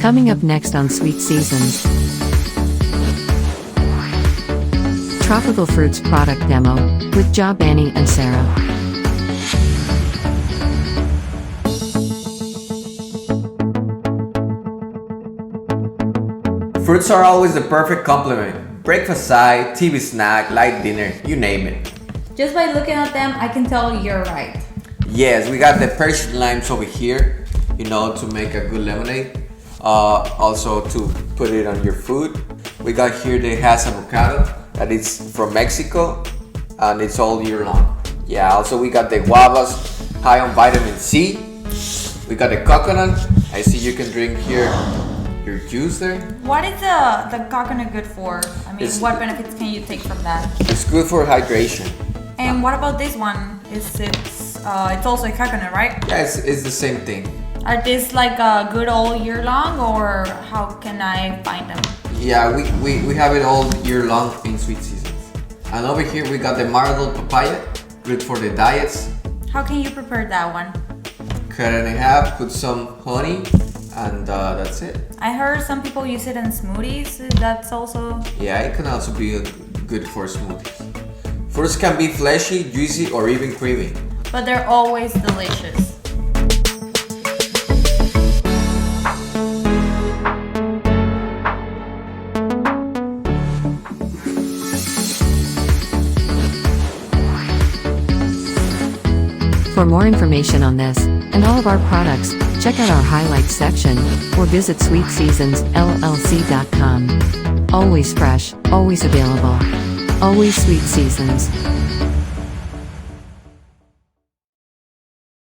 Coming up next on Sweet Seasons. Tropical Fruits product demo with Benny and Sarah. Fruits are always the perfect complement. Breakfast side, TV snack, light dinner, you name it. Just by looking at them, I can tell you're right. Yes, we got the Persian limes over here, to make a good lemonade. Also to put it on your food. We got here the Hass avocado that is from Mexico and it's all year long. Yeah, also we got the guavas high on vitamin C. We got the coconut. I see you can drink here your juice there. What is the coconut good for? I mean, what benefits can you take from that? It's good for hydration. And what about this one? It's also a coconut, right? Yeah, it's the same thing. Are these like good all year long, or how can I find them? Yeah, we have it all year long in Sweet Seasons. And over here we got the marbled papaya, good for the diets. How can you prepare that one? Cut it in half, put some honey, and that's it. I heard some people use it in smoothies. That's also... Yeah, it can also be good for smoothies. Fruits can be fleshy, juicy, or even creamy. But they're always delicious. For more information on this and all of our products, check out our highlights section or visit sweetseasonsllc.com. Always fresh, always available. Always Sweet Seasons.